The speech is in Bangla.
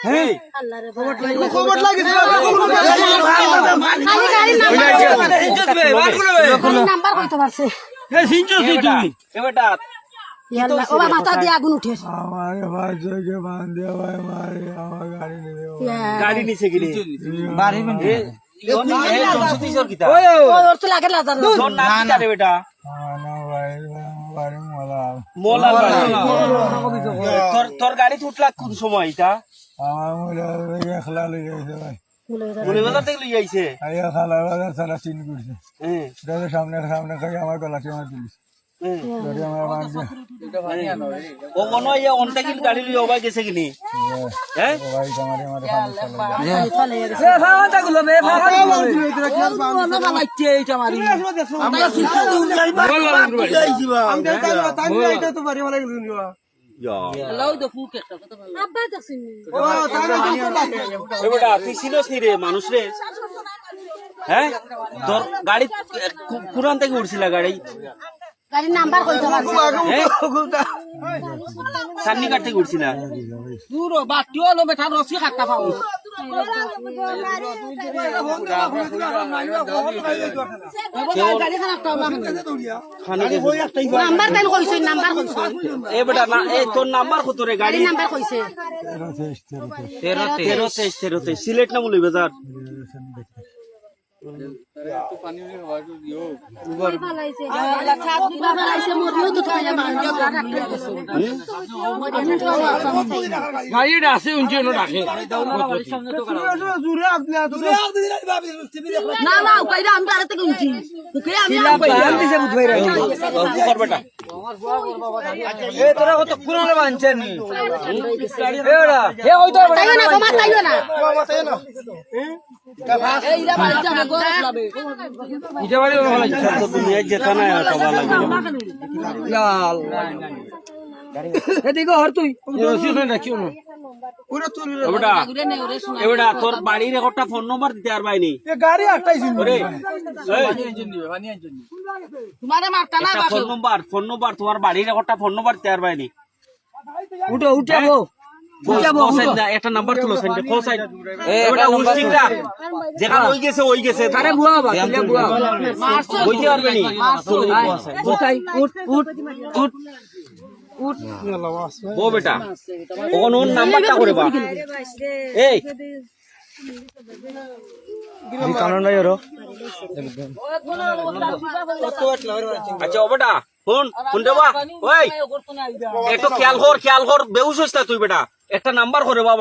হ্যাঁ খবর লাগিছে নাম্বার কইতে পারছে এ সিনচো তুমি এ বেটা ইয়াল্লা ও মাথা দিয়ে আগুন উঠে हमारे भाइयों के बांध दिया भाई हमारे हमारा गाड़ी नहीं दे গাড়ি নিছে কিনে বাড়ি বন্ধ ও ওর তো লাগে লাজার তোর নাম কি জানে বেটা ना भाई हमारे मोला মোলার বাড়ি তোর গাড়ি উঠলা কোন সময় এটা हमारा मोला ये खला ले गए भाई বলে বাজার থেকে লই আইছে ये खला वाला साला तीन कुर्सी হ্যাঁ दादा सामने सामने कहीं हमारे गला के मार पुलिस गाड़ी हमारा बांध दिया ও মনে হয় অনটাকিল গাড়ি লই ওবা গেছে কিনি হ্যাঁ भाई हमारे हमारे सामने এ ফাওয়াটা গুলো বে ফাওয়াটা না বানাইছে এইটা মারি আমরা সিনচো লাউ দো ফুক একটা কথা বল আব্বা দেখছিস এ বেটা তুই চিনস নি রে মানুষ রে হ্যাঁ তোর গাড়ি কুরান থেকে উঠছিলা গাড়ি গাড়ির নাম্বার কইতে পারছে সামনি কাট থেকে উঠছিলা দূর বাটিও হলো বেটা রসি খাট্টা পাও গাড়ি খারাপ তো নাম্বার দেন কইছে নাম্বার কইছে এ বেটা না এই তোর নাম্বার কত রে গাড়ি নাম্বার কইছে 13 সিলেট না বলি বাজার ফালাইছে মরিও তো তাই বান্ধব গাড়িটা আছে উঞ্চে নো ডাকে না না কইরা আমি আরে থেকে উঠি ওকে আমি দিছে বুঝ ভাই কর বেটা এ তোরা কত কোন বানছেন এরা হে ওই তো তাইও না কমা তাইও না এই রা বাচ্চা গরস লাবে ইটা বাড়ি ভালো লাগছে তো দুনিয়া যেতা না কবা লাগে লাল এদিকে হর তুই রসি না রাখিও না বেটা এবেটা তোর বাড়ির একটা ফোন নম্বর দিতে আর বাইনি गाड़ी हटाई ওরে তোমারে মারতা না একটা ফোন নম্বর তোমার বাড়ির একটা ফোন নম্বর দিতে আর বাইনি উঠো উঠাবো একটা নাম্বার তুলো সেন্টার ফোর সাইড এবেটা উস্টিংটা যেখানে ওই গেছে আরে বুয়া বা কিলা বুয়া বইতে পারবে নি উঠাই উঠ উঠ উঠ উঠ ও বেটা ওখানে ওর নাম্বারটা করে বা এই कानून नहीं हो रहा আচ্ছা ও বেটা শুনতে বা ওই একটু খেয়াল কর বেউস হইছ তুই বেটা একটা নাম্বার করে বাবা